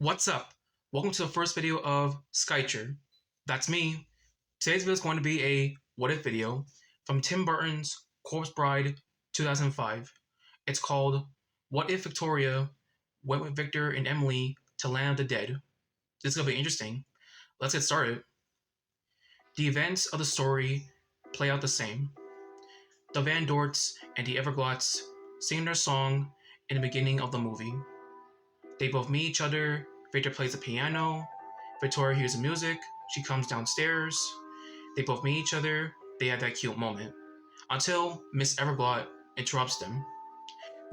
What's up? Welcome to the first video of Shycher. That's me. Today's video is going to be a what if video from Tim Burton's Corpse Bride 2005. It's called What If Victoria Went with Victor and Emily to Land of the Dead. This is going to be interesting. Let's get started. The events of the story play out the same. The Van Dorts and the Everglots sing their song in the beginning of the movie. They both meet each other. Victor plays the piano. Victoria hears the music. She comes downstairs. They both meet each other. They have that cute moment. Until Miss Everglot interrupts them.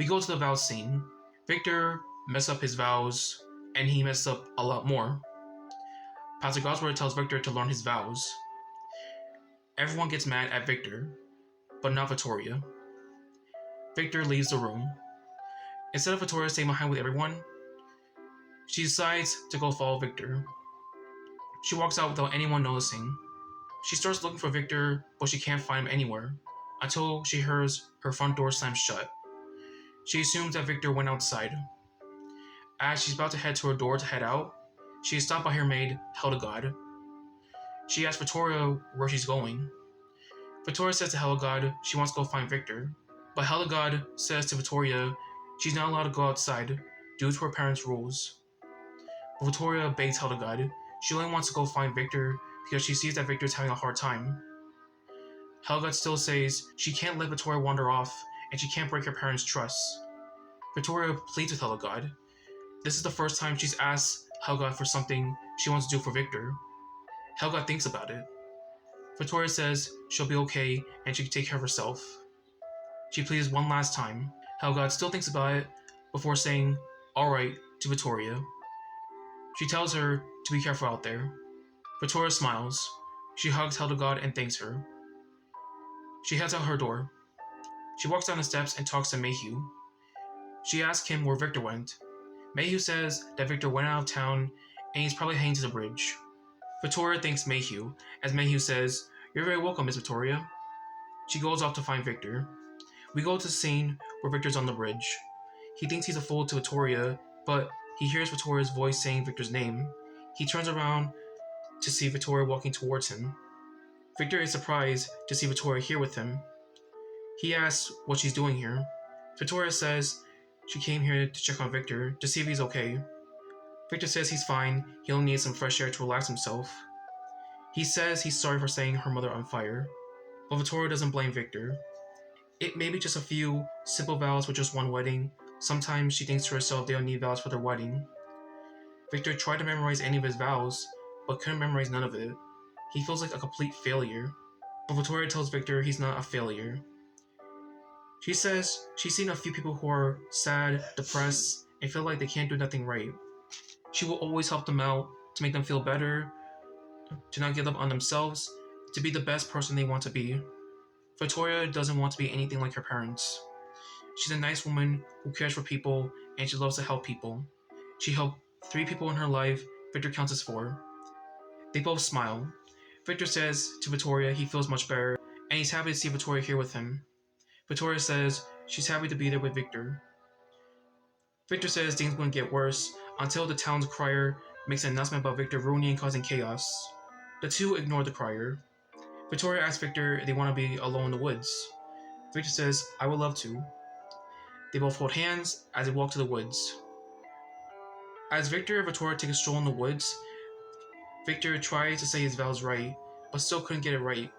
We go to the vows scene. Victor messes up his vows, and he messes up a lot more. Pastor Gosworth tells Victor to learn his vows. Everyone gets mad at Victor, but not Victoria. Victor leaves the room. Instead of Victoria staying behind with everyone, she decides to go follow Victor. She walks out without anyone noticing. She starts looking for Victor, but she can't find him anywhere, until she hears her front door slam shut. She assumes that Victor went outside. As she's about to head to her door to head out, she is stopped by her maid, Hildegard. She asks Victoria where she's going. Victoria says to Hildegard she wants to go find Victor, but Hildegard says to Victoria she's not allowed to go outside due to her parents' rules. But Victoria begs Hildegard. She only wants to go find Victor because she sees that Victor is having a hard time. Hildegard still says she can't let Victoria wander off and she can't break her parents' trust. Victoria pleads with Hildegard. This is the first time she's asked Hildegard for something she wants to do for Victor. Hildegard thinks about it. Victoria says she'll be okay and she can take care of herself. She pleads one last time. Hildegard still thinks about it before saying alright to Victoria. She tells her to be careful out there. Victoria smiles. She hugs Hildegard and thanks her. She heads out her door. She walks down the steps and talks to Mayhew. She asks him where Victor went. Mayhew says that Victor went out of town and he's probably heading to the bridge. Victoria thanks Mayhew, as Mayhew says, "You're very welcome, Miss Victoria." She goes off to find Victor. We go to the scene where Victor's on the bridge. He thinks he's a fool to Victoria, but he hears Victoria's voice saying Victor's name. He turns around to see Victoria walking towards him. Victor is surprised to see Victoria here with him. He asks what she's doing here. Victoria says she came here to check on Victor to see if he's okay. Victor says he's fine, he only needs some fresh air to relax himself. He says he's sorry for setting her mother on fire, but Victoria doesn't blame Victor. It may be just a few simple vows with just one wedding. Sometimes she thinks to herself they don't need vows for their wedding. Victor tried to memorize any of his vows, but couldn't memorize none of it. He feels like a complete failure. But Victoria tells Victor he's not a failure. She says she's seen a few people who are sad, depressed, and feel like they can't do nothing right. She will always help them out, to make them feel better, to not give up on themselves, to be the best person they want to be. Victoria doesn't want to be anything like her parents. She's a nice woman who cares for people and she loves to help people. She helped 3 people in her life. Victor counts as 4. They both smile. Victor says to Victoria he feels much better and he's happy to see Victoria here with him. Victoria says she's happy to be there with Victor. Victor says things wouldn't get worse until the town's crier makes an announcement about Victor ruining and causing chaos. The two ignore the crier. Victoria asks Victor if they want to be alone in the woods. Victor says, "I would love to." They both hold hands as they walk to the woods. As Victor and Victoria take a stroll in the woods, Victor tries to say his vows right, but still couldn't get it right.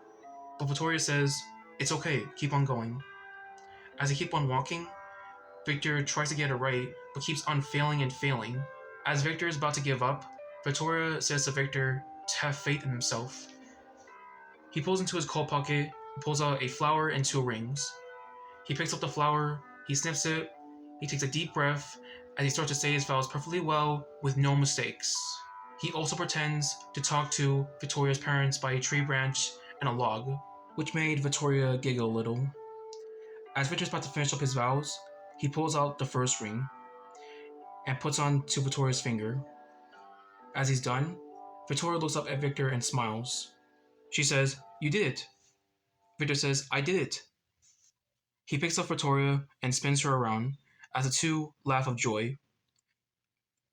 But Victoria says, "It's okay, keep on going." As they keep on walking, Victor tries to get it right, but keeps on failing and failing. As Victor is about to give up, Victoria says to Victor to have faith in himself. He pulls into his coat pocket and pulls out a flower and 2 rings. He picks up the flower, he sniffs it, he takes a deep breath as he starts to say his vows perfectly well with no mistakes. He also pretends to talk to Victoria's parents by a tree branch and a log, which made Victoria giggle a little. As Victor's about to finish up his vows, he pulls out the first ring and puts on to Victoria's finger. As he's done, Victoria looks up at Victor and smiles. She says, "You did it." Victor says, "I did it." He picks up Victoria and spins her around as the two laugh of joy.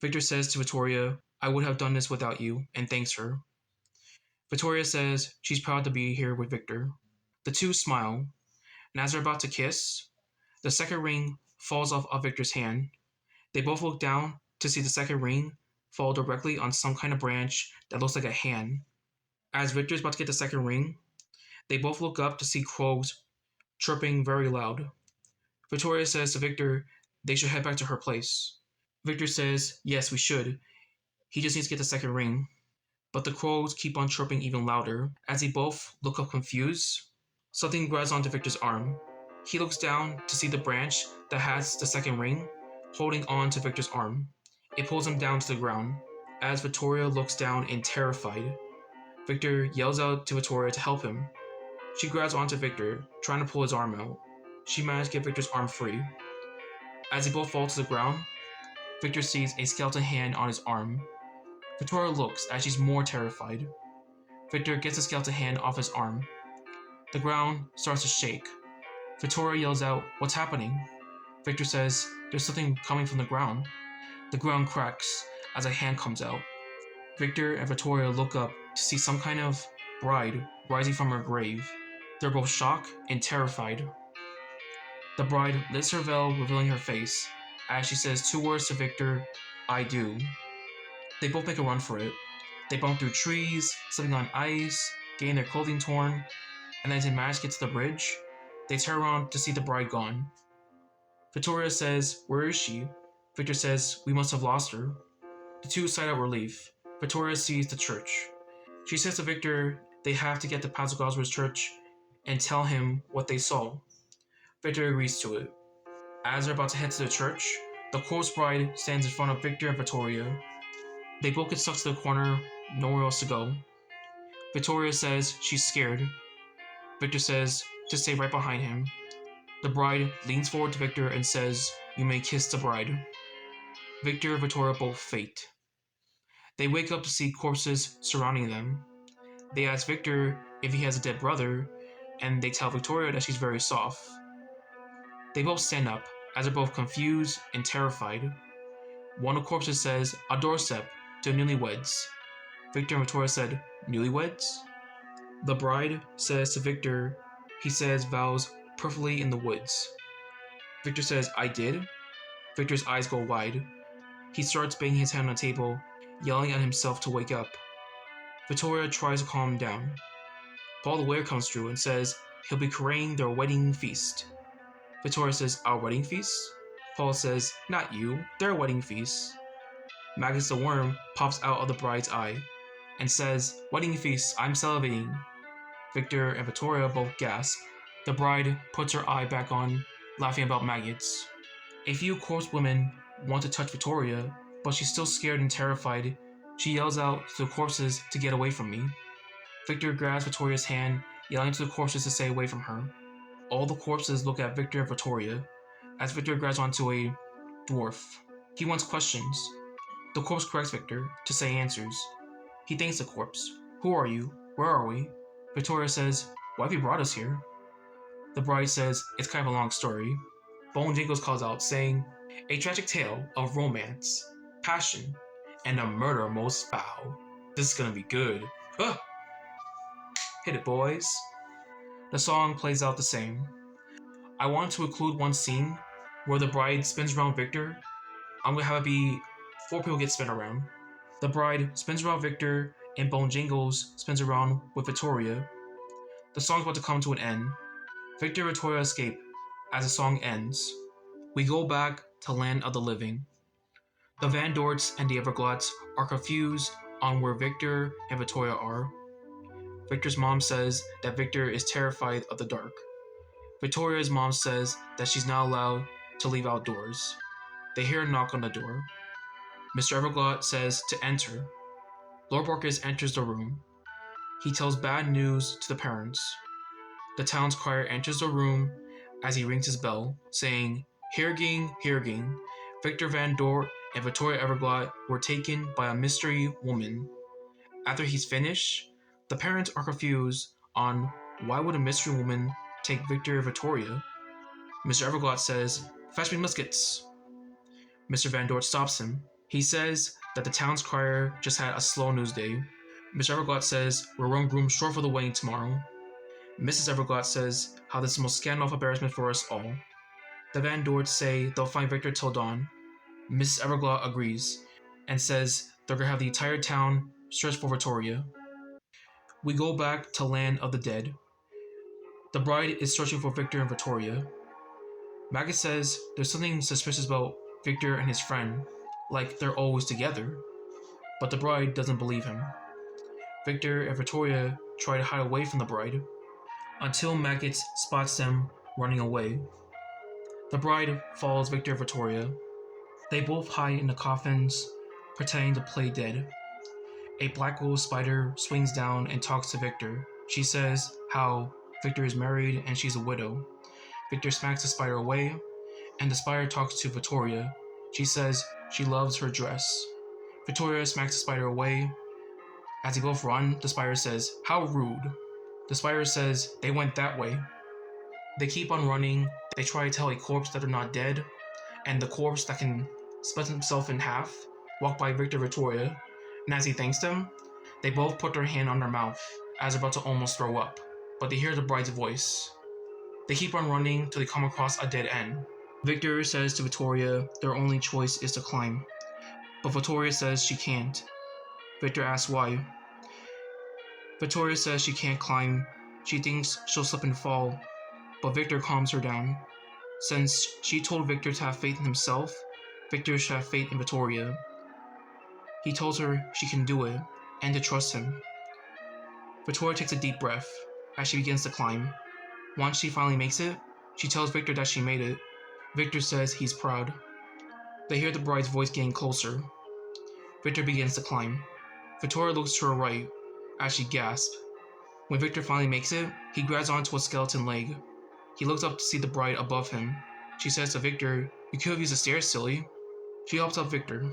Victor says to Victoria, I would have done this without you, and thanks her. Victoria says she's proud to be here with Victor. The two smile, and as they're about to kiss, the second ring falls off of Victor's hand. They both look down to see the second ring fall directly on some kind of branch that looks like a hand. As Victor's about to get the second ring, they both look up to see crows chirping very loud. Victoria says to Victor they should head back to her place. Victor says, yes, we should. He just needs to get the second ring. But the crows keep on chirping even louder. As they both look up confused, something grabs onto Victor's arm. He looks down to see the branch that has the second ring holding on to Victor's arm. It pulls him down to the ground. As Victoria looks down and terrified, Victor yells out to Victoria to help him. She grabs onto Victor, trying to pull his arm out. She manages to get Victor's arm free. As they both fall to the ground, Victor sees a skeleton hand on his arm. Victoria looks as she's more terrified. Victor gets the skeleton hand off his arm. The ground starts to shake. Victoria yells out, what's happening? Victor says, there's something coming from the ground. The ground cracks as a hand comes out. Victor and Victoria look up to see some kind of bride rising from her grave. They're both shocked and terrified. The bride lifts her veil, revealing her face, as she says two words to Victor, I do. They both make a run for it. They bump through trees, slipping on ice, getting their clothing torn, and as they manage to get to the bridge, they turn around to see the bride gone. Victoria says, where is she? Victor says, we must have lost her. The two sigh out relief. Victoria sees the church. She says to Victor they have to get to Pastor Gosworth's church and tell him what they saw. Victor agrees to it. As they're about to head to the church, the corpse bride stands in front of Victor and Victoria. They both get stuck to the corner, nowhere else to go. Victoria says she's scared. Victor says to stay right behind him. The bride leans forward to Victor and says, you may kiss the bride. Victor and Victoria both faint. They wake up to see corpses surrounding them. They ask Victor if he has a dead brother, and they tell Victoria that she's very soft. They both stand up, as they're both confused and terrified. One of the corpses says, a doorstep to newlyweds. Victor and Victoria said, newlyweds? The bride says to Victor, he says vows perfectly in the woods. Victor says, I did? Victor's eyes go wide. He starts banging his hand on the table, yelling at himself to wake up. Victoria tries to calm him down. Paul the Weir comes through and says he'll be creating their wedding feast. Victoria says, our wedding feast? Paul says, not you, their wedding feast. Magus the worm pops out of the bride's eye and says, wedding feast, I'm salivating. Victor and Victoria both gasp. The bride puts her eye back on, laughing about maggots. A few corpse women want to touch Victoria, but she's still scared and terrified. She yells out to the corpses to get away from me. Victor grabs Victoria's hand, yelling to the corpses to stay away from her. All the corpses look at Victor and Victoria, as Victor grabs onto a dwarf. He wants questions. The corpse corrects Victor to say answers. He thanks the corpse. Who are you? Where are we? Victoria says, why have you brought us here? The bride says, it's kind of a long story. Bone Jingles calls out, saying, a tragic tale of romance, passion, and a murder most foul. This is gonna be good. Ah! Hit it, boys. The song plays out the same. I want to include one scene where the bride spins around Victor. I'm gonna have it be 4 people get spun around. The bride spins around Victor, and Bone Jingles spins around with Victoria. The song's about to come to an end. Victor and Victoria escape as the song ends. We go back to Land of the Living. The Van Dorts and the Everglots are confused on where Victor and Victoria are. Victor's mom says that Victor is terrified of the dark. Victoria's mom says that she's not allowed to leave outdoors. They hear a knock on the door. Mr. Everglot says to enter. Lord Borkus enters the room. He tells bad news to the parents. The town's crier enters the room as he rings his bell, saying, Heerging, Heerging, Victor Van Dort and Victoria Everglot were taken by a mystery woman. After he's finished, the parents are confused on why would a mystery woman take Victor and Victoria. Mr. Everglot says, fetch me muskets. Mr. Van Dort stops him. He says that the town's crier just had a slow news day. Mr. Everglot says we're one groom short for the wedding tomorrow. Mrs. Everglot says how this is the most scandalous embarrassment for us all. The Van Dorts say they'll find Victor till dawn. Mrs. Everglot agrees and says they're gonna have the entire town search for Victoria. We go back to Land of the Dead. The bride is searching for Victor and Victoria. Maggot says there's something suspicious about Victor and his friend, like they're always together. But the bride doesn't believe him. Victor and Victoria try to hide away from the bride until Maggot spots them running away. The bride follows Victor and Victoria. They both hide in the coffins, pretending to play dead. A black gold spider swings down and talks to Victor. She says how Victor is married and she's a widow. Victor smacks the spider away, and the spider talks to Victoria. She says she loves her dress. Victoria smacks the spider away. As they both run, the spider says, "How rude." The spider says they went that way. They keep on running. They try to tell a corpse that they're not dead, and the corpse that can split himself in half walk by Victor and Victoria, and as he thanks them, they both put their hand on their mouth as they're about to almost throw up, but they hear the bride's voice. They keep on running till they come across a dead end. Victor says to Victoria their only choice is to climb, but Victoria says she can't. Victor asks why. Victoria says she can't climb. She thinks she'll slip and fall, but Victor calms her down. Since she told Victor to have faith in himself, Victor should have faith in Victoria. He tells her she can do it and to trust him. Victoria takes a deep breath as she begins to climb. Once she finally makes it, she tells Victor that she made it. Victor says he's proud. They hear the bride's voice getting closer. Victor begins to climb. Victoria looks to her right as she gasps. When Victor finally makes it, he grabs onto a skeleton leg. He looks up to see the bride above him. She says to Victor, "You could have used the stairs, silly." She helps out Victor.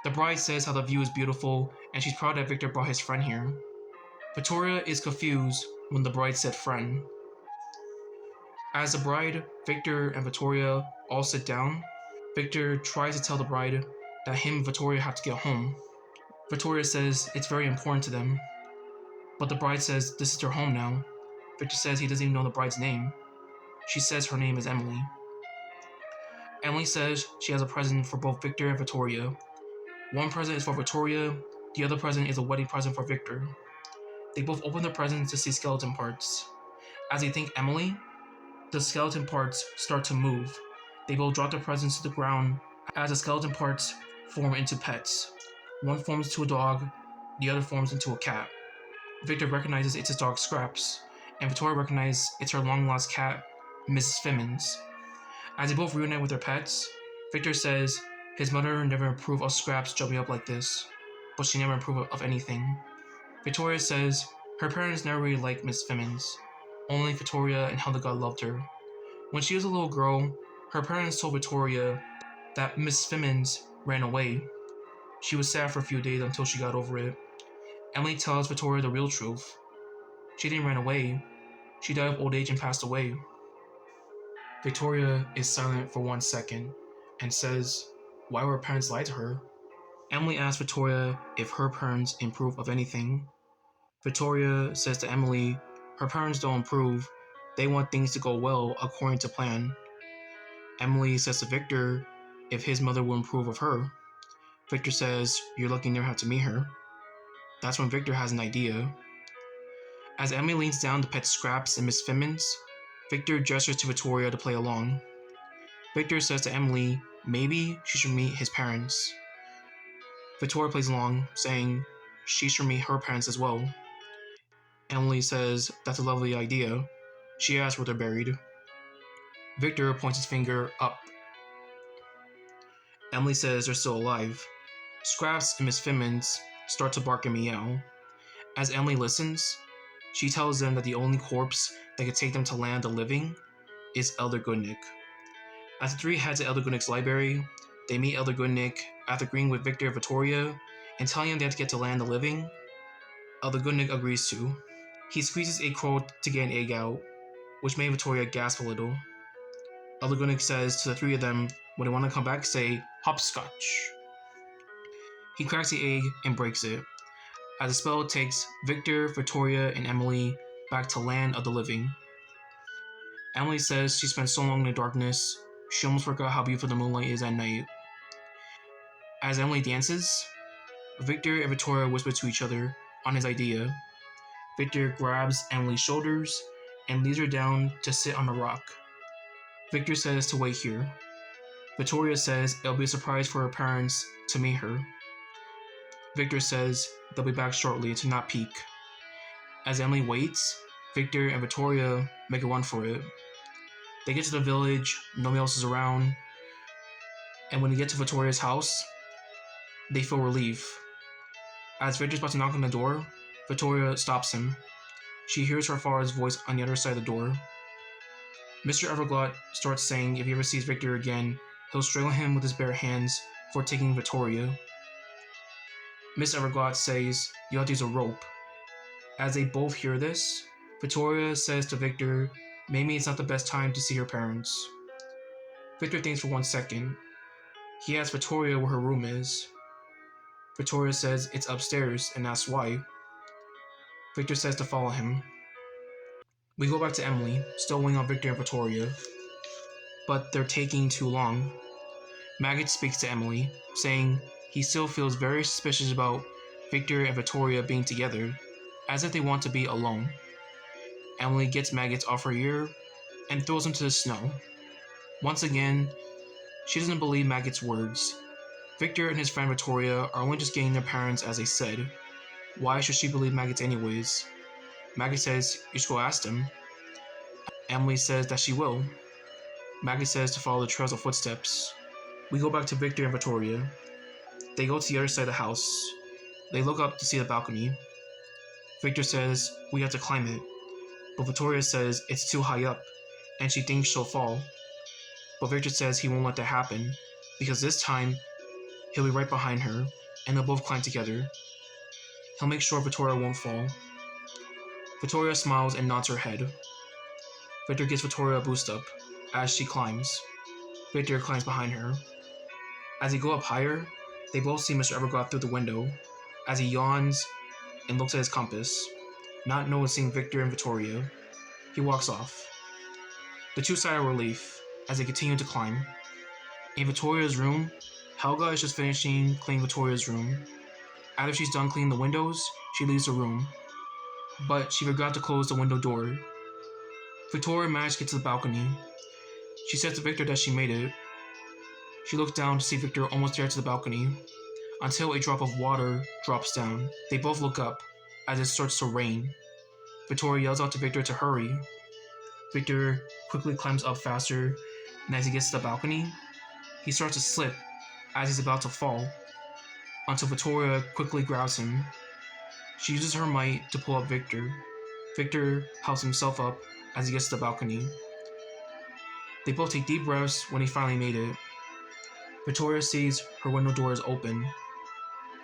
The bride says how the view is beautiful and she's proud that Victor brought his friend here. Victoria is confused when the bride said friend. As the bride, Victor, and Victoria all sit down, Victor tries to tell the bride that him and Victoria have to get home. Victoria says it's very important to them, but the bride says this is their home now. Victor says he doesn't even know the bride's name. She says her name is Emily. Emily says she has a present for both Victor and Victoria. One present is for Victoria, the other present is a wedding present for Victor. They both open their presents to see skeleton parts. As they thank Emily, the skeleton parts start to move. They both drop their presents to the ground as the skeleton parts form into pets. One forms into a dog, the other forms into a cat. Victor recognizes it's his dog Scraps, and Victoria recognizes it's her long-lost cat, Mrs. Fimmins. As they both reunite with their pets, Victor says his mother never approved of Scraps jumping up like this, but she never approved of anything. Victoria says her parents never really liked Miss Fimmins. Only Victoria and Hildegard loved her. When she was a little girl, her parents told Victoria that Miss Fimmins ran away. She was sad for a few days until she got over it. Emily tells Victoria the real truth. She didn't run away. She died of old age and passed away. Victoria is silent for 1 second and says, why would her parents lie to her? Emily asks Victoria if her parents improve of anything. Victoria says to Emily, her parents don't improve. They want things to go well according to plan. Emily says to Victor if his mother will improve of her. Victor says, you're lucky you never have to meet her. That's when Victor has an idea. As Emily leans down to pet Scraps and Miss Fimmins, Victor gestures to Victoria to play along. Victor says to Emily maybe she should meet his parents. Victoria plays along, saying she should meet her parents as well. Emily says that's a lovely idea. She asks where they're buried. Victor points his finger up. Emily says they're still alive. Scraps and Miss Fimmins start to bark and meow. As Emily listens, she tells them that the only corpse that could take them to land of the living is Elder Goodnick. As the three head to Elder Goodnick's library, they meet Elder Goodnick after agreeing with Victor and Victoria and telling them they have to get to land of the living. Elder Goodnick agrees to. He squeezes a crow to get an egg out, which made Victoria gasp a little. Elder Goodnick says to the three of them when they want to come back, say hopscotch. He cracks the egg and breaks it, as the spell takes Victor, Victoria, and Emily back to land of the living. Emily says she spent so long in the darkness, she almost forgot how beautiful the moonlight is at night. As Emily dances, Victor and Victoria whisper to each other on his idea. Victor grabs Emily's shoulders and leads her down to sit on a rock. Victor says to wait here. Victoria says it'll be a surprise for her parents to meet her. Victor says they'll be back shortly to not peek. As Emily waits, Victor and Victoria make a run for it. They get to the village, nobody else is around, and when they get to Victoria's house, they feel relief. As Victor's about to knock on the door, Victoria stops him. She hears her father's voice on the other side of the door. Mr. Everglot starts saying if he ever sees Victor again, he'll strangle him with his bare hands for taking Victoria. Miss Everglot says you have to use a rope. As they both hear this, Victoria says to Victor, maybe it's not the best time to see her parents. Victor thinks for 1 second. He asks Victoria where her room is. Victoria says it's upstairs and asks why. Victor says to follow him. We go back to Emily, still waiting on Victor and Victoria, but they're taking too long. Maggot speaks to Emily, saying he still feels very suspicious about Victor and Victoria being together, as if they want to be alone. Emily gets Maggots off her ear and throws him to the snow. Once again, she doesn't believe Maggot's words. Victor and his friend Victoria are only just getting their parents as they said. Why should she believe Maggots anyways? Maggot says you should go ask them. Emily says that she will. Maggot says to follow the trails of footsteps. We go back to Victor and Victoria. They go to the other side of the house. They look up to see the balcony. Victor says we have to climb it, but Victoria says it's too high up, and she thinks she'll fall. But Victor says he won't let that happen, because this time, he'll be right behind her, and they'll both climb together. He'll make sure Victoria won't fall. Victoria smiles and nods her head. Victor gives Victoria a boost up, as she climbs. Victor climbs behind her. As they go up higher, they both see Mr. Everglot through the window, as he yawns and looks at his compass, not noticing Victor and Victoria. He walks off. The two sigh a relief as they continue to climb. In Victoria's room, Helga is just finishing cleaning Victoria's room. After she's done cleaning the windows, she leaves the room, but she forgot to close the window door. Victoria managed to get to the balcony. She says to Victor that she made it. She looks down to see Victor almost there to the balcony, until a drop of water drops down. They both look up, as it starts to rain. Victoria yells out to Victor to hurry. Victor quickly climbs up faster, and as he gets to the balcony, he starts to slip as he's about to fall, until Victoria quickly grabs him. She uses her might to pull up Victor. Victor helps himself up as he gets to the balcony. They both take deep breaths when he finally made it. Victoria sees her window door is open.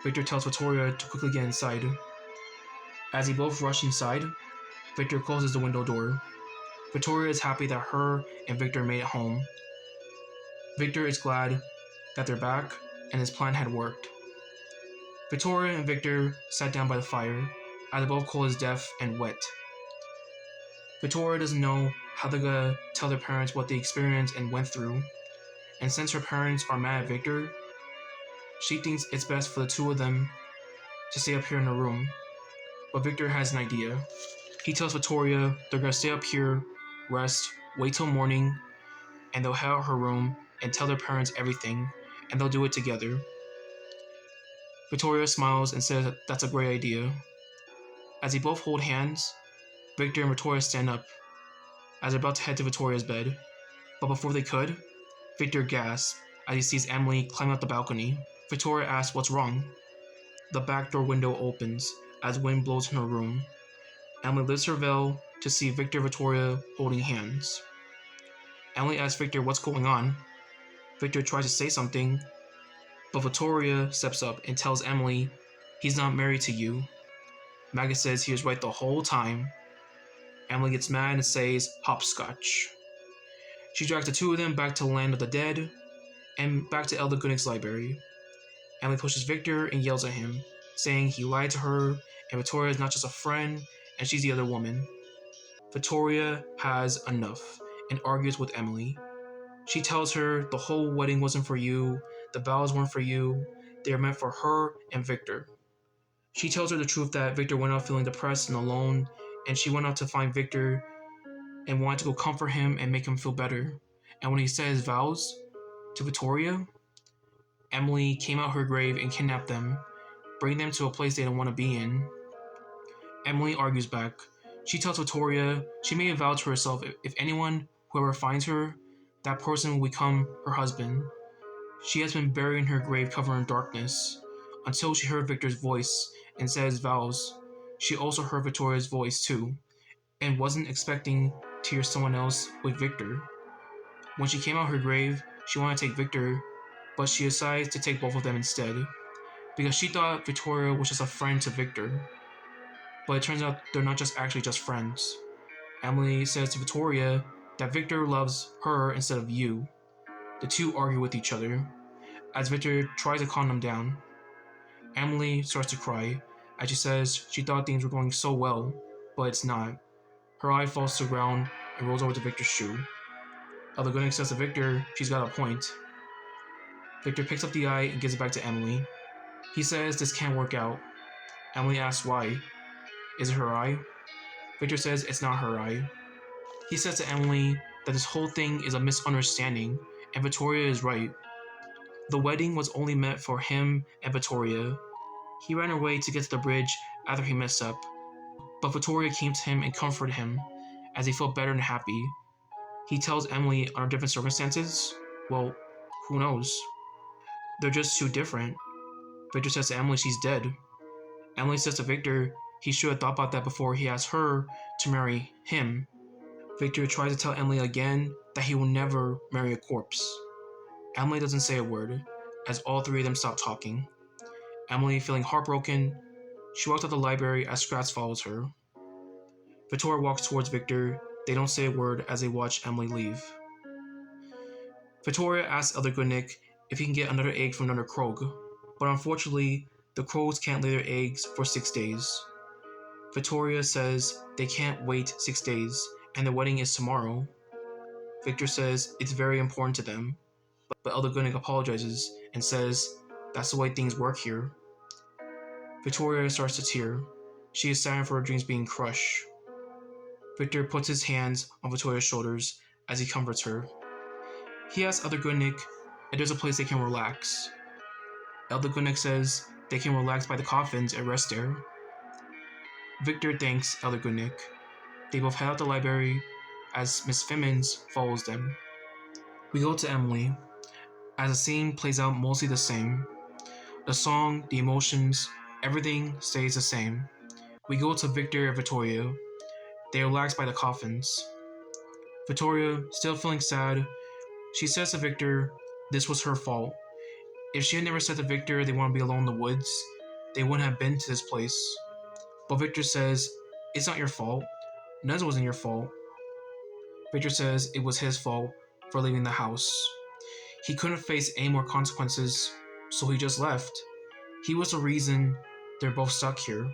Victor tells Victoria to quickly get inside. As they both rush inside, Victor closes the window door. Victoria is happy that her and Victor made it home. Victor is glad that they're back and his plan had worked. Victoria and Victor sat down by the fire, as they both cold as death and wet. Victoria doesn't know how they're gonna tell their parents what they experienced and went through, and since her parents are mad at Victor, she thinks it's best for the two of them to stay up here in the room. But Victor has an idea. He tells Victoria they're gonna stay up here, rest, wait till morning, and they'll head out her room and tell their parents everything, and they'll do it together. Victoria smiles and says that that's a great idea. As they both hold hands, Victor and Victoria stand up, as they're about to head to Victoria's bed. But before they could, Victor gasps as he sees Emily climb up the balcony. Victoria asks what's wrong. The back door window opens as wind blows in her room. Emily lifts her veil to see Victor and Victoria holding hands. Emily asks Victor what's going on. Victor tries to say something, but Victoria steps up and tells Emily he's not married to you. Maggot says he was right the whole time. Emily gets mad and says hopscotch. She drags the two of them back to the land of the dead and back to Elder Goodnick's library. Emily pushes Victor and yells at him, saying he lied to her and Victoria is not just a friend and she's the other woman. Victoria has enough and argues with Emily. She tells her the whole wedding wasn't for you, the vows weren't for you, they are meant for her and Victor. She tells her the truth that Victor went out feeling depressed and alone, and she went out to find Victor and wanted to go comfort him and make him feel better. And when he said his vows to Victoria, Emily came out her grave and kidnapped them, bringing them to a place they didn't want to be in. Emily argues back. She tells Victoria she made a vow to herself if anyone, whoever finds her, that person will become her husband. She has been buried in her grave covered in darkness until she heard Victor's voice and said his vows. She also heard Victoria's voice too, and wasn't expecting to hear someone else with Victor. When she came out her grave, she wanted to take Victor, but she decided to take both of them instead, because she thought Victoria was just a friend to Victor. But it turns out they're not just actually just friends. Emily says to Victoria that Victor loves her instead of you. The two argue with each other, as Victor tries to calm them down. Emily starts to cry, as she says she thought things were going so well, but it's not. Her eye falls to the ground and rolls over to Victor's shoe. Elder Gunnick says to Victor she's got a point. Victor picks up the eye and gives it back to Emily. He says this can't work out. Emily asks why. Is it her eye? Victor says it's not her eye. He says to Emily that this whole thing is a misunderstanding, and Victoria is right. The wedding was only meant for him and Victoria. He ran away to get to the bridge after he messed up, but Victoria came to him and comforted him, as he felt better and happy. He tells Emily under different circumstances, well, who knows? They're just too different. Victor says to Emily she's dead. Emily says to Victor he should have thought about that before he asked her to marry him. Victor tries to tell Emily again that he will never marry a corpse. Emily doesn't say a word, as all three of them stop talking. Emily, feeling heartbroken, she walks out the library as Scratch follows her. Victoria walks towards Victor. They don't say a word as they watch Emily leave. Victoria asks Elder Goodnick if he can get another egg from another Krog, but unfortunately, the crows can't lay their eggs for 6 days. Victoria says they can't wait 6 days, and the wedding is tomorrow. Victor says it's very important to them, but Elder Goodnick apologizes and says that's the way things work here. Victoria starts to tear. She is saddened for her dreams being crushed. Victor puts his hands on Victoria's shoulders as he comforts her. He asks Elder Goodnick if there's a place they can relax. Elder Goodnick says they can relax by the coffins and rest there. Victor thanks Elder Goodnick. They both head out the library as Miss Fimmons follows them. We go to Emily, as the scene plays out mostly the same. The song, the emotions, everything stays the same. We go to Victor and Victoria. They relax by the coffins. Victoria, still feeling sad, she says to Victor this was her fault. If she had never said to Victor they want to be alone in the woods, they wouldn't have been to this place. But Victor says, it's not your fault. None wasn't your fault. Victor says it was his fault for leaving the house. He couldn't face any more consequences, so he just left. He was the reason they're both stuck here.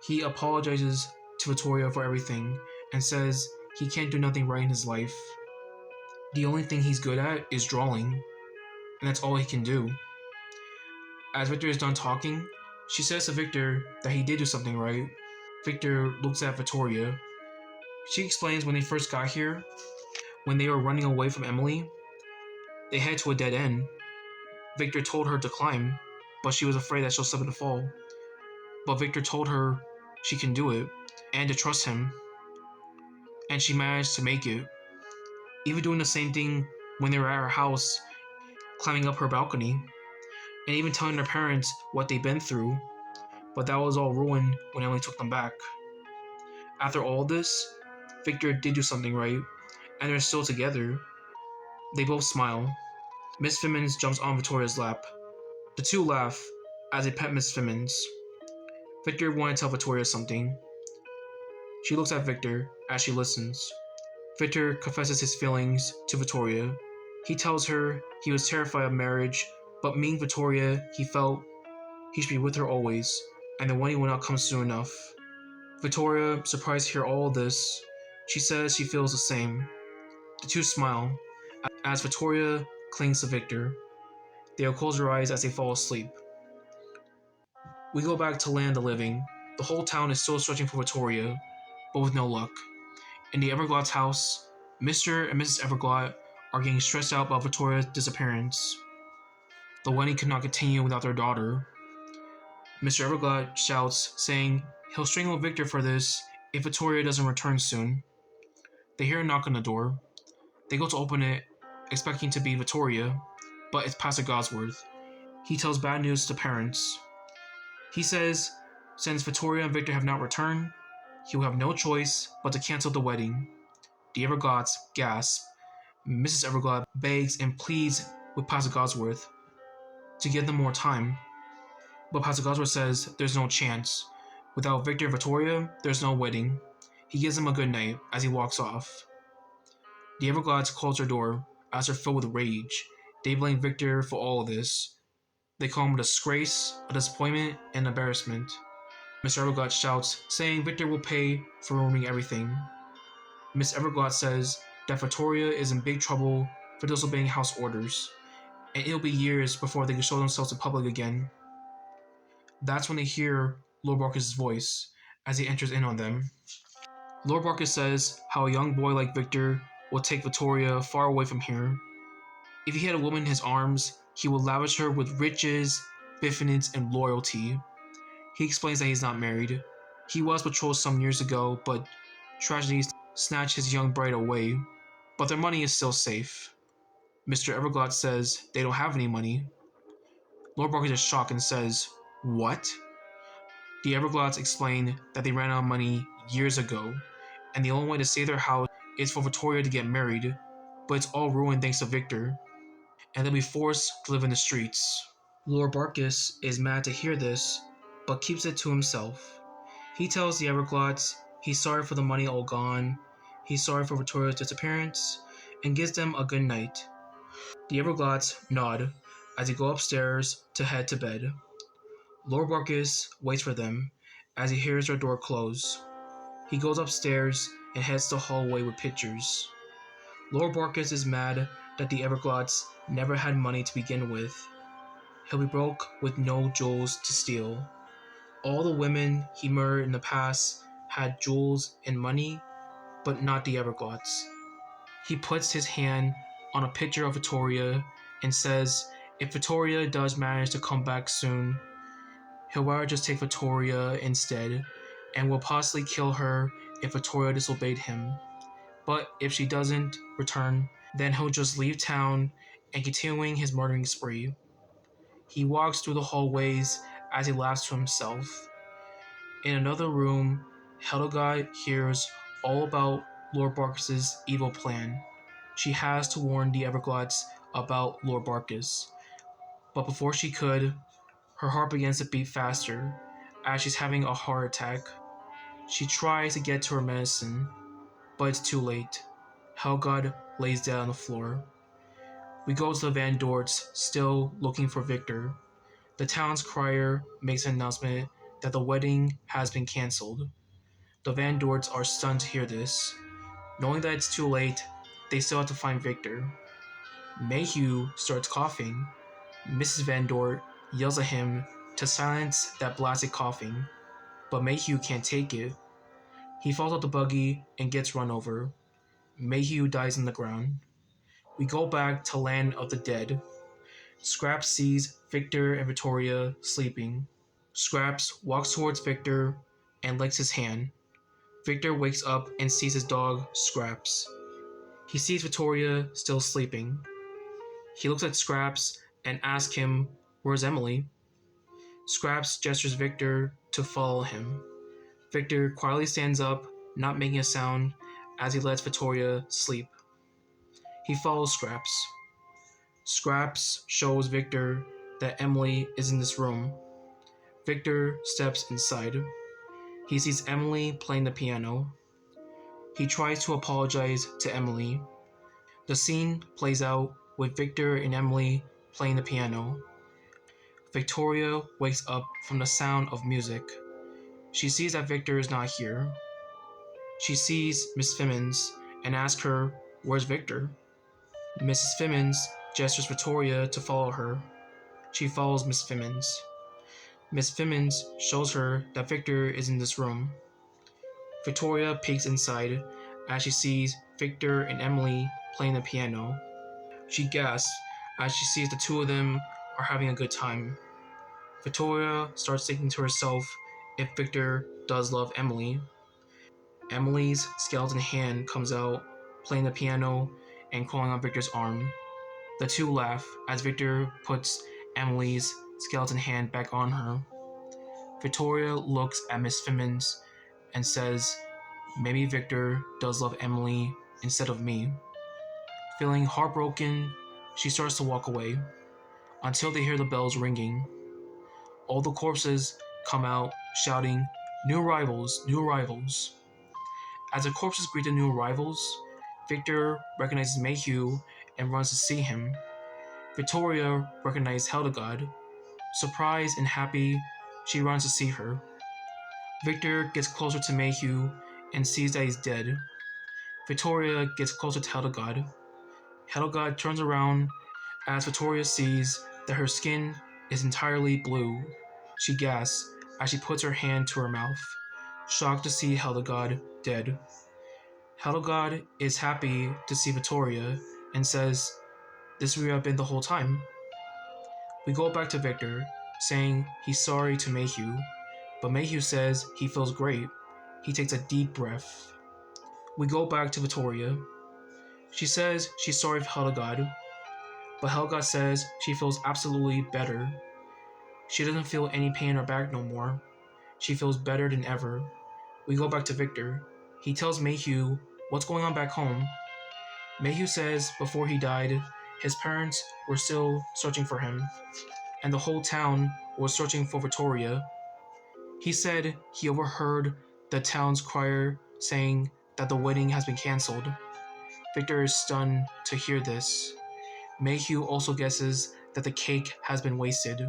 He apologizes to Victoria for everything and says he can't do nothing right in his life. The only thing he's good at is drawing, and that's all he can do. As Victor is done talking, she says to Victor that he did do something right. Victor looks at Victoria. She explains when they first got here, when they were running away from Emily, they headed to a dead end. Victor told her to climb, but she was afraid that she'll slip and fall. But Victor told her she can do it, and to trust him. And she managed to make it. Even doing the same thing when they were at her house, climbing up her balcony, and even telling their parents what they'd been through. But that was all ruined when Emily took them back. After all this, Victor did do something right, and they're still together. They both smile. Miss Fimmons jumps on Victoria's lap. The two laugh as they pet Miss Fimmons. Victor wanted to tell Victoria something. She looks at Victor as she listens. Victor confesses his feelings to Victoria. He tells her he was terrified of marriage But meeting Victoria, he felt he should be with her always, and the wedding will not come soon enough. Victoria, surprised to hear all of this, she says she feels the same. The two smile as Victoria clings to Victor. They'll close their eyes as they fall asleep. We go back to land of the living. The whole town is still searching for Victoria, but with no luck. In the Everglades house, Mr. and Mrs. Everglade are getting stressed out about Victoria's disappearance. The wedding could not continue without their daughter. Mr. Everglade shouts, saying he'll strangle Victor for this if Victoria doesn't return soon. They hear a knock on the door. They go to open it, expecting to be Victoria, but it's Pastor Gosworth. He tells bad news to parents. He says, since Victoria and Victor have not returned, he will have no choice but to cancel the wedding. The Everglades gasp. Mrs. Everglade begs and pleads with Pastor Gosworth to give them more time. But Pastor Gosworth says there's no chance. Without Victor and Victoria, there's no wedding. He gives them a good night as he walks off. The Everglades close their door as they're filled with rage. They blame Victor for all of this. They call him a disgrace, a disappointment, and embarrassment. Mr. Everglade shouts, saying Victor will pay for ruining everything. Miss Everglade says that Victoria is in big trouble for disobeying house orders, and it'll be years before they can show themselves in public again. That's when they hear Lord Barkis' voice as he enters in on them. Lord Barkis says how a young boy like Victor will take Victoria far away from here. If he had a woman in his arms, he would lavish her with riches, benevolence, and loyalty. He explains that he's not married. He was betrothed some years ago, but tragedies snatched his young bride away. But their money is still safe. Mr. Everglade says they don't have any money. Lord Barkis is shocked and says, "What?" The Everglades explain that they ran out of money years ago, and the only way to save their house is for Victoria to get married, but it's all ruined thanks to Victor, and they'll be forced to live in the streets. Lord Barkis is mad to hear this, but keeps it to himself. He tells the Everglades he's sorry for the money all gone, he's sorry for Victoria's disappearance, and gives them a good night. The Everglades nod as they go upstairs to head to bed. Lord Barkis waits for them as he hears their door close. He goes upstairs and heads to the hallway with pictures. Lord Barkis is mad that the Everglades never had money to begin with. He'll be broke with no jewels to steal. All the women he murdered in the past had jewels and money, but not the Everglades. He puts his hand on a picture of Victoria and says if Victoria does manage to come back soon, he'll rather just take Victoria instead, and will possibly kill her if Victoria disobeyed him. But if she doesn't return, then he'll just leave town and continuing his murdering spree. He walks through the hallways as he laughs to himself. In another room, Hildegard hears all about Lord Barkis' evil plan. She has to warn the Everglades about Lord Barkis, but before she could, her heart begins to beat faster as she's having a heart attack. She tries to get to her medicine, but it's too late. Helgard lays down on the floor. We go to the Van Dorts, still looking for Victor. The town's crier makes an announcement that the wedding has been cancelled. The Van Dorts are stunned to hear this. Knowing that it's too late, they still have to find Victor. Mayhew starts coughing. Mrs. Van Dort yells at him to silence that blasted coughing, but Mayhew can't take it. He falls out the buggy and gets run over. Mayhew dies on the ground. We go back to Land of the Dead. Scraps sees Victor and Victoria sleeping. Scraps walks towards Victor and licks his hand. Victor wakes up and sees his dog, Scraps. He sees Victoria still sleeping. He looks at Scraps and asks him, "Where's Emily?" Scraps gestures Victor to follow him. Victor quietly stands up, not making a sound, as he lets Victoria sleep. He follows Scraps. Scraps shows Victor that Emily is in this room. Victor steps inside. He sees Emily playing the piano. He tries to apologize to Emily. The scene plays out with Victor and Emily playing the piano. Victoria wakes up from the sound of music. She sees that Victor is not here. She sees Miss Fimmons and asks her, "Where's Victor?" Mrs. Fimmons gestures Victoria to follow her. She follows Miss Fimmons. Miss Fimmons shows her that Victor is in this room. Victoria peeks inside as she sees Victor and Emily playing the piano. She gasps as she sees the two of them are having a good time. Victoria starts thinking to herself if Victor does love Emily. Emily's skeleton hand comes out, playing the piano and crawling on Victor's arm. The two laugh as Victor puts Emily's skeleton hand back on her. Victoria looks at Miss Fimmons and says, "Maybe Victor does love Emily instead of me." Feeling heartbroken, she starts to walk away until they hear the bells ringing. All the corpses come out shouting, "New arrivals, new arrivals." As the corpses greet the new arrivals, Victor recognizes Mayhew and runs to see him. Victoria recognizes Hildegard. Surprised and happy, she runs to see her. Victor gets closer to Mayhew and sees that he's dead. Victoria gets closer to Hildegard. Hildegard turns around as Victoria sees that her skin is entirely blue. She gasps as she puts her hand to her mouth, shocked to see Hildegard dead. Hildegard is happy to see Victoria and says, "This is where I've been the whole time." We go back to Victor, saying he's sorry to Mayhew, but Mayhew says he feels great. He takes a deep breath. We go back to Victoria. She says she's sorry for Hildegard, but Hildegard says she feels absolutely better. She doesn't feel any pain in her back no more. She feels better than ever. We go back to Victor. He tells Mayhew what's going on back home. Mayhew says before he died, his parents were still searching for him, and the whole town was searching for Victoria. He said he overheard the town's crier saying that the wedding has been cancelled. Victor is stunned to hear this. Mayhew also guesses that the cake has been wasted.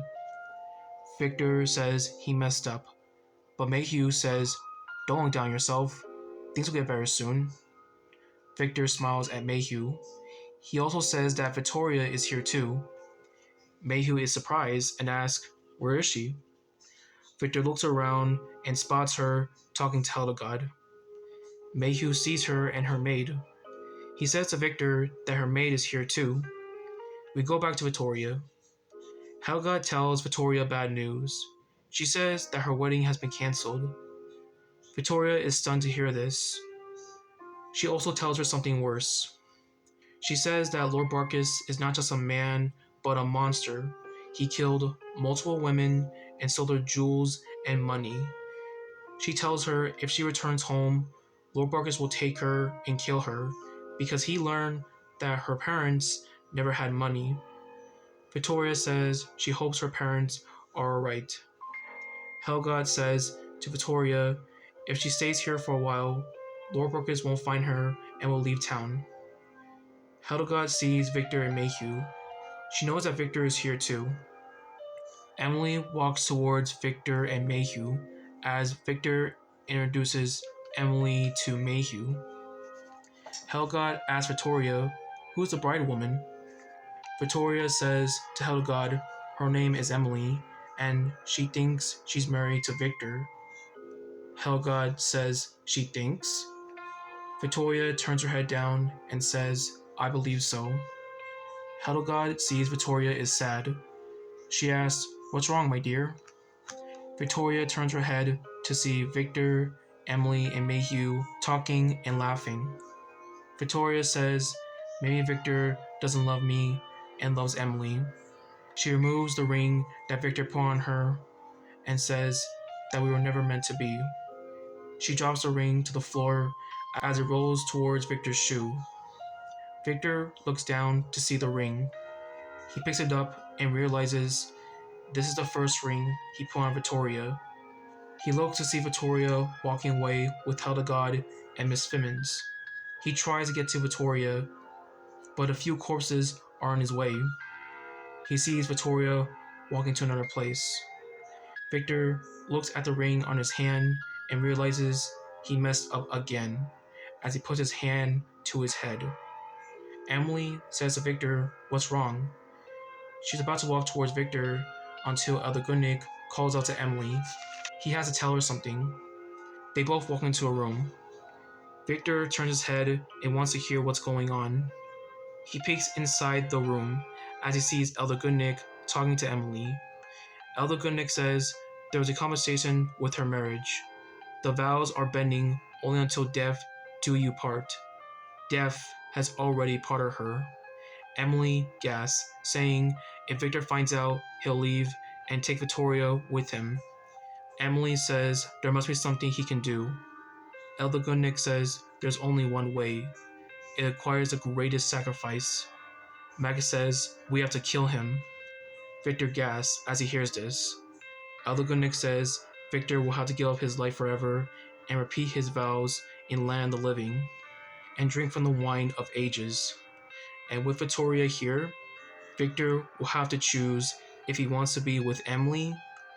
Victor says he messed up, but Mayhew says, "Don't look down on yourself. Things will get better soon." Victor smiles at Mayhew. He also says that Victoria is here too. Mayhew is surprised and asks, "Where is she?" Victor looks around and spots her talking to Hildegard. Mayhew sees her and her maid. He says to Victor that her maid is here too. We go back to Victoria. Hildegard tells Victoria bad news. She says that her wedding has been cancelled. Victoria is stunned to hear this. She also tells her something worse. She says that Lord Barkis is not just a man, but a monster. He killed multiple women and stole their jewels and money. She tells her if she returns home, Lord Barkis will take her and kill her because he learned that her parents never had money. Victoria says she hopes her parents are alright. Helgad says to Victoria if she stays here for a while, Lord Barkis won't find her and will leave town. Hildegard sees Victor and Mayhew. She knows that Victor is here too. Emily walks towards Victor and Mayhew as Victor introduces Emily to Mayhew. Hildegard asks Victoria, "Who's the bride woman?" Victoria says to Hildegard her name is Emily and she thinks she's married to Victor. Hildegard says she thinks. Victoria turns her head down and says, "I believe so." Hildegard sees Victoria is sad. She asks, "What's wrong, my dear?" Victoria turns her head to see Victor, Emily, and Mayhew talking and laughing. Victoria says maybe Victor doesn't love me and loves Emily. She removes the ring that Victor put on her and says that we were never meant to be. She drops the ring to the floor as it rolls towards Victor's shoe. Victor looks down to see the ring. He picks it up and realizes this is the first ring he put on Victoria. He looks to see Victoria walking away with Hildegard and Miss Fimmons. He tries to get to Victoria, but a few corpses are in his way. He sees Victoria walking to another place. Victor looks at the ring on his hand and realizes he messed up again as he puts his hand to his head. Emily says to Victor, "What's wrong?" She's about to walk towards Victor until Elder Goodnick calls out to Emily. He has to tell her something. They both walk into a room. Victor turns his head and wants to hear what's going on. He peeks inside the room as he sees Elder Goodnick talking to Emily. Elder Goodnick says there was a conversation with her marriage. The vows are bending only until death do you part. Death has already parted her. Emily gasps, saying if Victor finds out, he'll leave and take Victoria with him. Emily says there must be something he can do. Elder Goodnick says there's only one way. It requires the greatest sacrifice. Maggie says we have to kill him. Victor gasps as he hears this. Elder Goodnick says Victor will have to give up his life forever and repeat his vows in land of the living and drink from the wine of ages. And with Victoria here, Victor will have to choose if he wants to be with Emily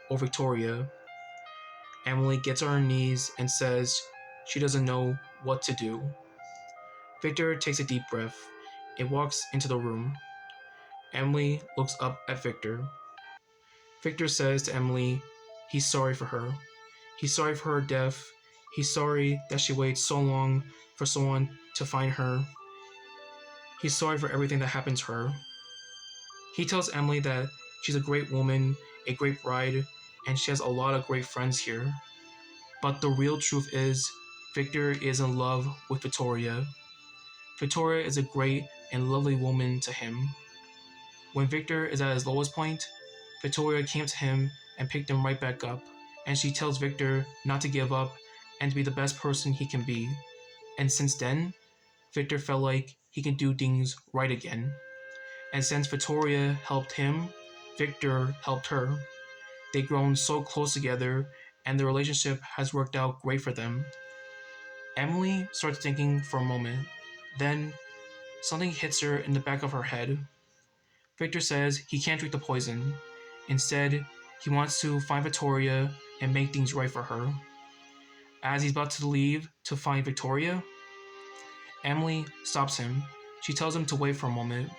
or Victoria. Emily gets on her knees and says she doesn't know what to do. Victor takes a deep breath and walks into the room. Emily looks up at Victor. Victor says to Emily he's sorry for her. He's sorry for her death. He's sorry that she waited so long for someone to find her. He's sorry for everything that happened to her. He tells Emily that she's a great woman, a great bride, and she has a lot of great friends here. But the real truth is, Victor is in love with Victoria. Victoria is a great and lovely woman to him. When Victor is at his lowest point, Victoria came to him and picked him right back up, and she tells Victor not to give up and to be the best person he can be. And since then, Victor felt like he can do things right again. And since Victoria helped him, Victor helped her. They've grown so close together, and the relationship has worked out great for them. Emily starts thinking for a moment. Then, something hits her in the back of her head. Victor says he can't drink the poison. Instead, he wants to find Victoria and make things right for her. As he's about to leave to find Victoria, Emily stops him. She tells him to wait for a moment.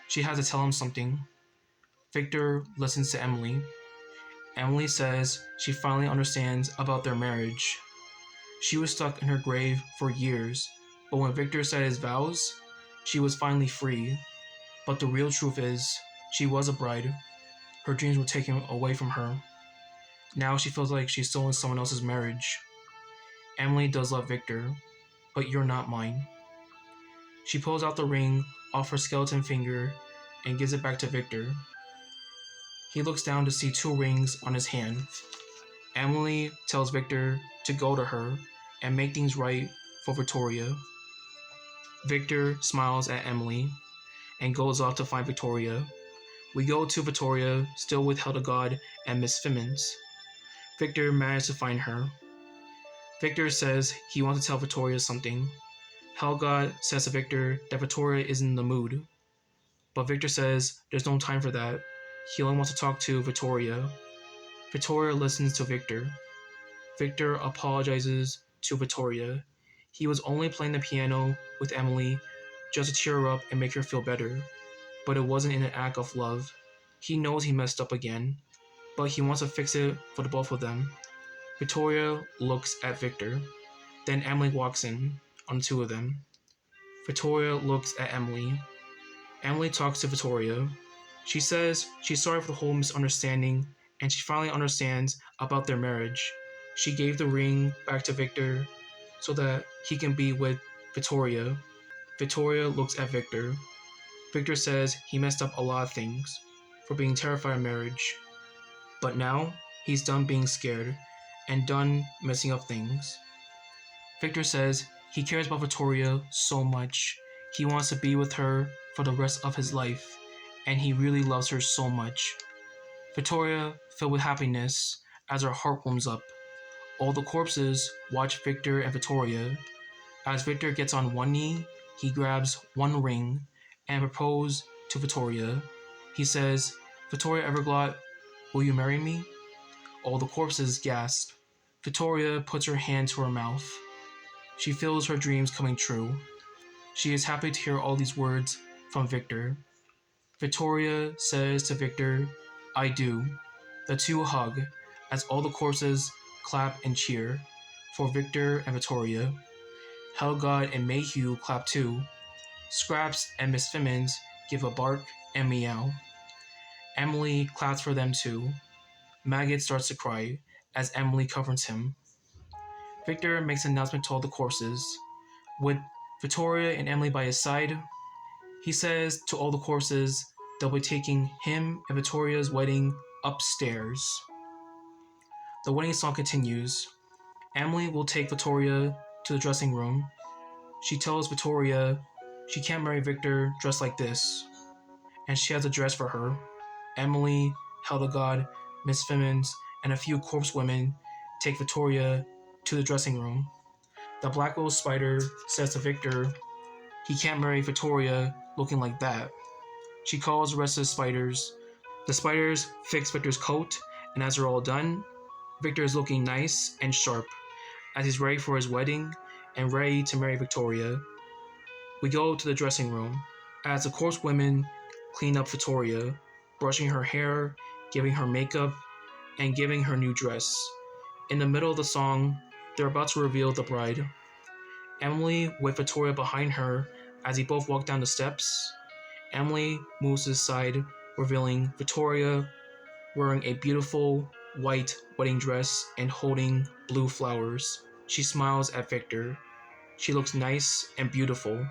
She has to tell him something. Victor listens to Emily. Emily says she finally understands about their marriage. She was stuck in her grave for years, but when Victor said his vows, she was finally free. But the real truth is, she was a bride. Her dreams were taken away from her. Now she feels like she's still in someone else's marriage. Emily does love Victor, but you're not mine. She pulls out the ring off her skeleton finger and gives it back to Victor. He looks down to see 2 rings on his hand. Emily tells Victor to go to her and make things right for Victoria. Victor smiles at Emily and goes off to find Victoria. We go to Victoria, still with Hildegard and Miss Fimmons. Victor manages to find her. Victor says he wants to tell Victoria something. Hildegard says to Victor that Victoria is in the mood. But Victor says there's no time for that. He only wants to talk to Victoria. Victoria listens to Victor. Victor apologizes to Victoria. He was only playing the piano with Emily just to cheer her up and make her feel better. But it wasn't in an act of love. He knows he messed up again, but he wants to fix it for the both of them. Victoria looks at Victor. Then Emily walks in on the 2 of them. Victoria looks at Emily. Emily talks to Victoria. She says she's sorry for the whole misunderstanding and she finally understands about their marriage. She gave the ring back to Victor so that he can be with Victoria. Victoria looks at Victor. Victor says he messed up a lot of things for being terrified of marriage. But now he's done being scared and done messing up things. Victor says he cares about Victoria so much. He wants to be with her for the rest of his life, and he really loves her so much. Victoria, filled with happiness as her heart warms up. All the corpses watch Victor and Victoria. As Victor gets on one knee, he grabs one ring and proposes to Victoria. He says, Victoria Everglot, will you marry me? All the corpses gasp. Victoria puts her hand to her mouth. She feels her dreams coming true. She is happy to hear all these words from Victor. Victoria says to Victor, I do. The two hug as all the corpses clap and cheer for Victor and Victoria. Helgod and Mayhew clap too. Scraps and Miss Fimmons give a bark and meow. Emily claps for them too. Maggot starts to cry as Emily comforts him. Victor makes an announcement to all the corpses. With Victoria and Emily by his side, he says to all the corpses they'll be taking him and Victoria's wedding upstairs. The wedding song continues. Emily will take Victoria to the dressing room. She tells Victoria she can't marry Victor dressed like this, and she has a dress for her. Emily, Hildegard, Miss Fimmons, and a few corpse women take Victoria to the dressing room. The Black Widow Spider says to Victor he can't marry Victoria looking like that. She calls the rest of the spiders. The spiders fix Victor's coat, and as they're all done, Victor is looking nice and sharp as he's ready for his wedding and ready to marry Victoria. We go to the dressing room as the corpse women clean up Victoria, brushing her hair, giving her makeup, and giving her new dress. In the middle of the song, they're about to reveal the bride. Emily with Victoria behind her as they both walk down the steps. Emily moves to the side, revealing Victoria wearing a beautiful white wedding dress and holding blue flowers. She smiles at Victor. She looks nice and beautiful,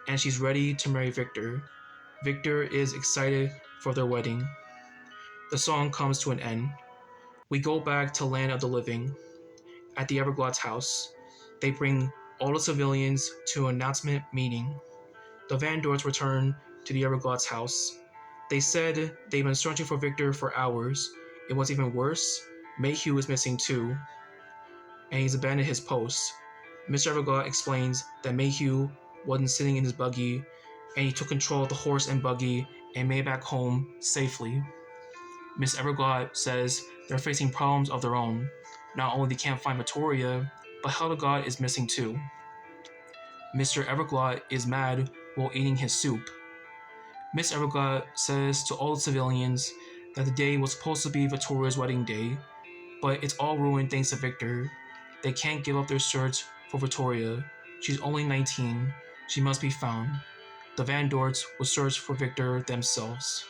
and she's ready to marry Victor. Victor is excited for their wedding. The song comes to an end. We go back to Land of the Living. At the Everglot's house, they bring all the civilians to an announcement meeting. The Van Dorts return to the Everglot's house. They said they've been searching for Victor for hours. And what's even worse, Mayhew is missing too, and he's abandoned his post. Mr. Everglot explains that Mayhew wasn't sitting in his buggy, and he took control of the horse and buggy and made it back home safely. Miss Everglot says they're facing problems of their own. Not only they can't find Victoria, but Hildegard is missing too. Mr. Everglot is mad while eating his soup. Miss Everglot says to all the civilians that the day was supposed to be Victoria's wedding day, but it's all ruined thanks to Victor. They can't give up their search for Victoria. She's only 19. She must be found. The Van Dorts will search for Victor themselves.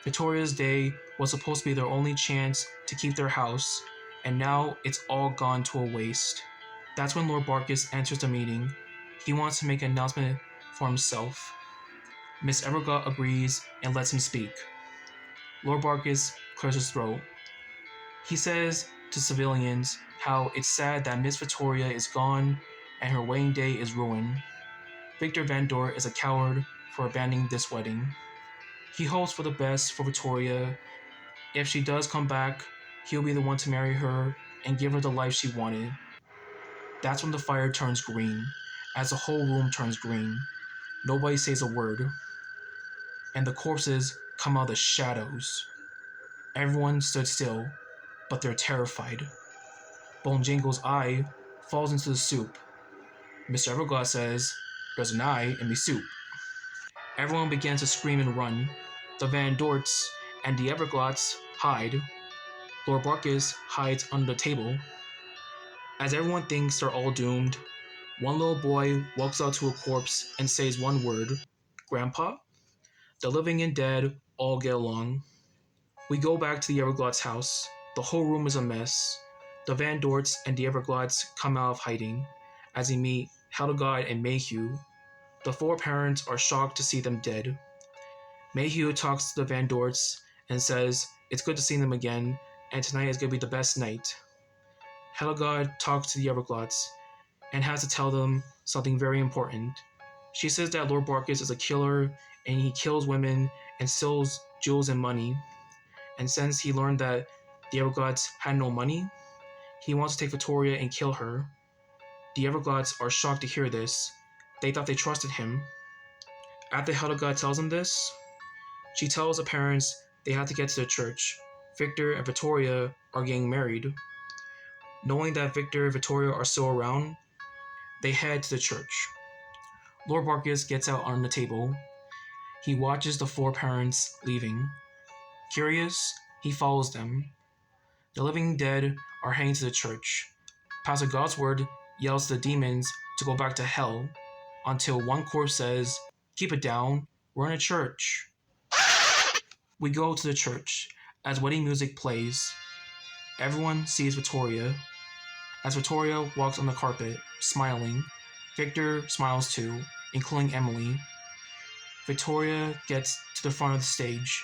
Victoria's day was supposed to be their only chance to keep their house, and now it's all gone to a waste. That's when Lord Barkis enters the meeting. He wants to make an announcement for himself. Miss Everglot agrees and lets him speak. Lord Barkis clears his throat. He says to civilians how it's sad that Miss Victoria is gone and her wedding day is ruined. Victor Van Dort is a coward for abandoning this wedding. He hopes for the best for Victoria. If she does come back, he'll be the one to marry her and give her the life she wanted. That's when the fire turns green, as the whole room turns green. Nobody says a word, and the corpses come out of the shadows. Everyone stood still, but they're terrified. Bone Jingle's eye falls into the soup. Mr. Everglot says, "There's an eye in me soup." Everyone begins to scream and run. The Van Dorts and the Everglots hide. Lord Barkis hides under the table. As everyone thinks they're all doomed, one little boy walks out to a corpse and says one word, "Grandpa?" The living and dead all get along. We go back to the Everglot's house. The whole room is a mess. The Van Dorts and the Everglots come out of hiding as they meet Hildegard and Mayhew. The four parents are shocked to see them dead. Mayhew talks to the Van Dorts and says it's good to see them again, and tonight is going to be the best night. Hildegard talks to the Everglots and has to tell them something very important. She says that Lord Barkis is a killer and he kills women and steals jewels and money. And since he learned that the Everglots had no money, he wants to take Victoria and kill her. The Everglots are shocked to hear this. They thought they trusted him. After Hildegard tells them this, she tells the parents They have to get to the church. Victor and Victoria are getting married. Knowing that Victor and Victoria are still around, they head to the church. Lord Barkis gets out on the table. He watches the four parents leaving. Curious, he follows them. The living dead are heading to the church. Pastor Godsword yells to the demons to go back to hell until one corpse says, "Keep it down, we're in a church." We go to the church as wedding music plays. Everyone sees Victoria. As Victoria walks on the carpet, smiling, Victor smiles too, including Emily. Victoria gets to the front of the stage.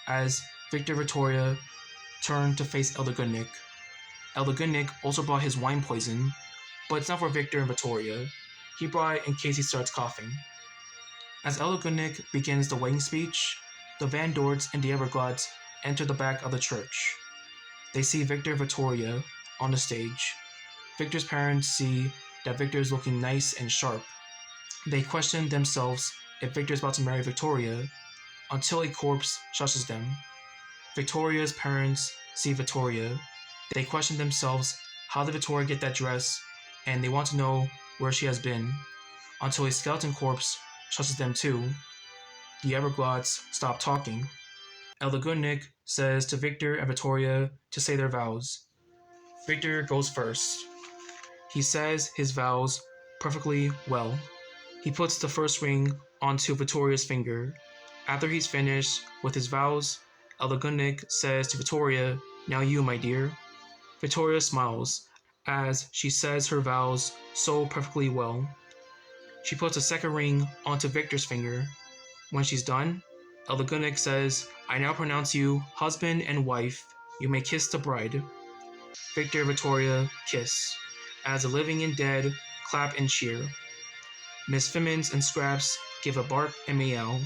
As Victor and Victoria turn to face Elder Goodnick. Elder Goodnick also brought his wine poison, but it's not for Victor and Victoria. He brought it in case he starts coughing. As Elder Goodnick begins the wedding speech, the Van Dorts and the Everglots enter the back of the church. They see Victor and Victoria on the stage. Victor's parents see that Victor is looking nice and sharp. They question themselves if Victor is about to marry Victoria until a corpse shushes them. Victoria's parents see Victoria. They question themselves how did Victoria get that dress, and they want to know where she has been, until a skeleton corpse shushes them too. The Everglots stop talking. Elder Goodnick says to Victor and Victoria to say their vows. Victor goes first. He says his vows perfectly well. He puts the first ring onto Victoria's finger. After he's finished with his vows, Elder Goodnick says to Victoria, "Now you, my dear." Victoria smiles as she says her vows so perfectly well. She puts a second ring onto Victor's finger. When she's done, Elder Goodnick says, "I now pronounce you husband and wife. You may kiss the bride." Victor and Victoria kiss, as the living and dead clap and cheer. Miss Fimmons and Scraps give a bark and meow.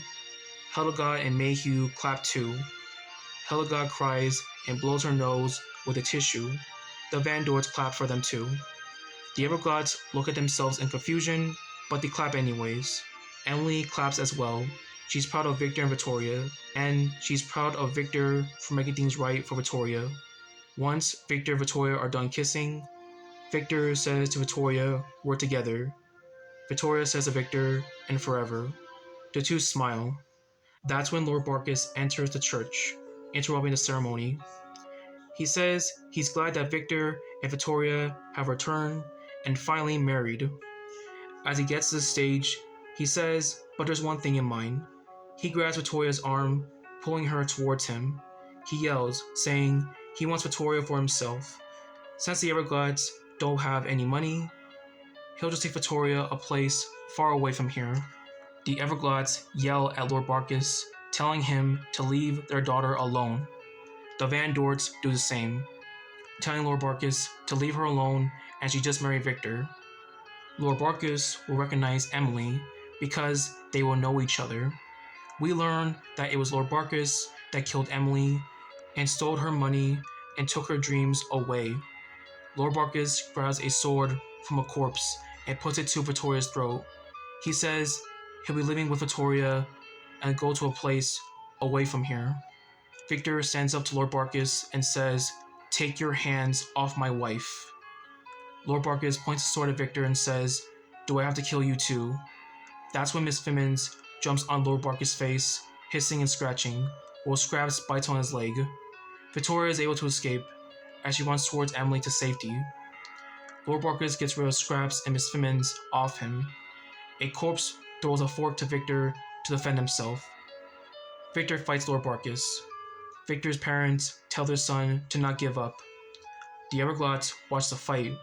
Hildegard and Mayhew clap too. Hildegard cries and blows her nose with a tissue. The Van Dorts clap for them too. The Everglots look at themselves in confusion, but they clap anyways. Emily claps as well. She's proud of Victor and Victoria, and she's proud of Victor for making things right for Victoria. Once Victor and Victoria are done kissing, Victor says to Victoria, "We're together." Victoria says to Victor, "And forever." The two smile. That's when Lord Barkis enters the church, interrupting the ceremony. He says he's glad that Victor and Victoria have returned and finally married. As he gets to the stage, he says, but there's one thing in mind. He grabs Victoria's arm, pulling her towards him. He yells, saying he wants Victoria for himself. Since the Everglots don't have any money, he'll just take Victoria a place far away from here. The Everglots yell at Lord Barkis, telling him to leave their daughter alone. The Van Dorts do the same, telling Lord Barkis to leave her alone and she just married Victor. Lord Barkis will recognize Emily because they will know each other. We learn that it was Lord Barkis that killed Emily and stole her money and took her dreams away. Lord Barkis grabs a sword from a corpse and puts it to Victoria's throat. He says he'll be living with Victoria and go to a place away from here. Victor stands up to Lord Barkis and says, "Take your hands off my wife." Lord Barkis points the sword at Victor and says, "Do I have to kill you too?" That's when Miss Fimmons jumps on Lord Barkis' face, hissing and scratching, while Scraps bites on his leg. Victoria is able to escape as she runs towards Emily to safety. Lord Barkis gets rid of Scraps and Miss Fimmons off him. A corpse throws a fork to Victor to defend himself. Victor fights Lord Barkis. Victor's parents tell their son to not give up. The Everglots watch the fight.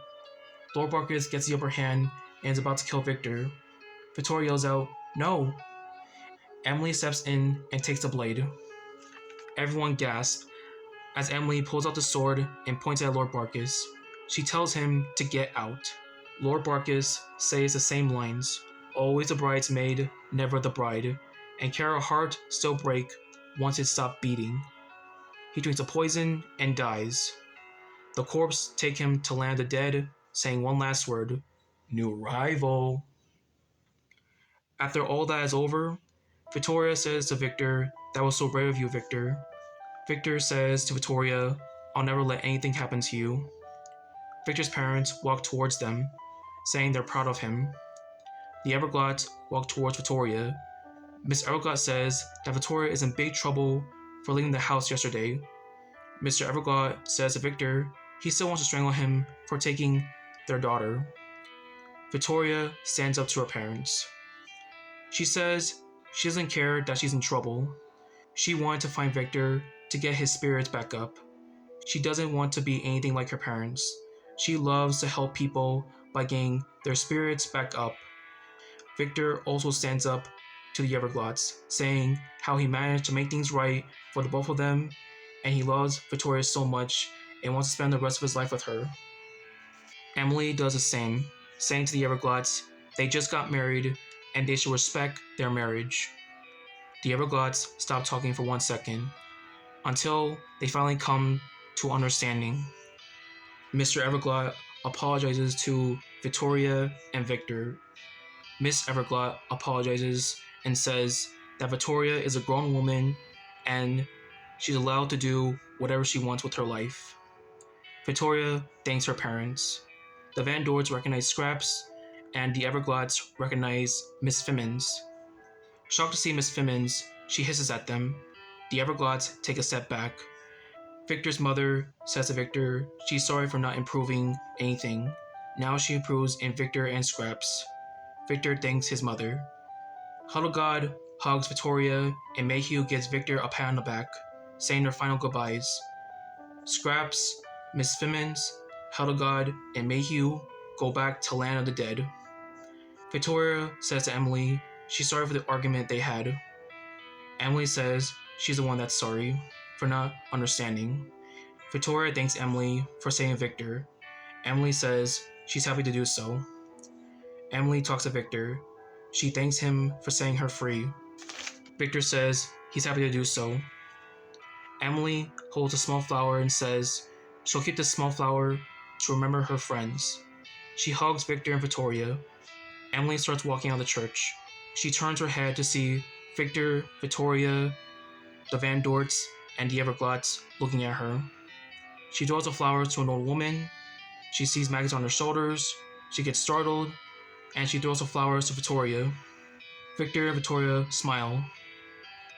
Lord Barkis gets the upper hand and is about to kill Victor. Victoria yells out, "No!" Emily steps in and takes the blade. Everyone gasps as Emily pulls out the sword and points at Lord Barkis. She tells him to get out. Lord Barkis says the same lines, "Always the bridesmaid, never the bride, and can her heart still break once it stopped beating?" He drinks a poison and dies. The corpse take him to land of the dead, saying one last word, "New arrival." After all that is over, Victoria says to Victor, "That was so brave of you, Victor. Victor says to Victoria, "I'll never let anything happen to you." Victor's parents walk towards them, saying they're proud of him. The Everglades walk towards Victoria. Miss Everglades says that Victoria is in big trouble for leaving the house yesterday. Mr. Everglades says to Victor he still wants to strangle him for taking their daughter. Victoria stands up to her parents. She says she doesn't care that she's in trouble. She wanted to find Victor to get his spirits back up. She doesn't want to be anything like her parents. She loves to help people by getting their spirits back up. Victor also stands up to the Everglades, saying how he managed to make things right for the both of them, and he loves Victoria so much and wants to spend the rest of his life with her. Emily does the same, saying to the Everglades they just got married and they should respect their marriage. The Everglades stop talking for 1 second, until they finally come to understanding. Mr. Everglades apologizes to Victoria and Victor. Miss Everglades apologizes and says that Victoria is a grown woman and she's allowed to do whatever she wants with her life. Victoria thanks her parents. The Van Dorts recognize Scraps, and the Everglades recognize Miss Fimmins. Shocked to see Miss Fimmins, she hisses at them. The Everglades take a step back. Victor's mother says to Victor she's sorry for not improving anything. Now she improves in Victor and Scraps. Victor thanks his mother. Huddle God hugs Victoria and Mayhew gives Victor a pat on the back, saying their final goodbyes. Scraps, Miss Fimmins, Huddle God, and Mayhew go back to Land of the Dead. Victoria says to Emily she's sorry for the argument they had. Emily says she's the one that's sorry for not understanding. Victoria thanks Emily for saving Victor. Emily says she's happy to do so. Emily talks to Victor. She thanks him for setting her free. Victor says he's happy to do so. Emily holds a small flower and says she'll keep this small flower to remember her friends. She hugs Victor and Victoria. Emily starts walking out of the church. She turns her head to see Victor, Victoria, the Van Dorts, and the Everglades looking at her. She throws the flowers to an old woman. She sees maggots on her shoulders. She gets startled, and she throws the flowers to Victoria. Victor and Victoria smile.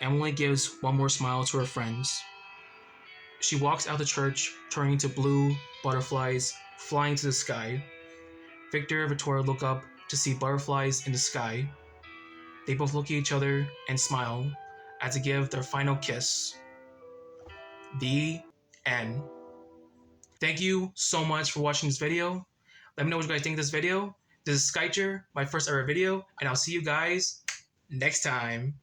Emily gives one more smile to her friends. She walks out of the church, turning to blue butterflies flying to the sky. Victor and Victoria look up to see butterflies in the sky. They both look at each other and smile as they give their final kiss. The end. Thank you so much for watching this video. Let me know what you guys think of this video. This is Skycher, my first ever video, and I'll see you guys next time.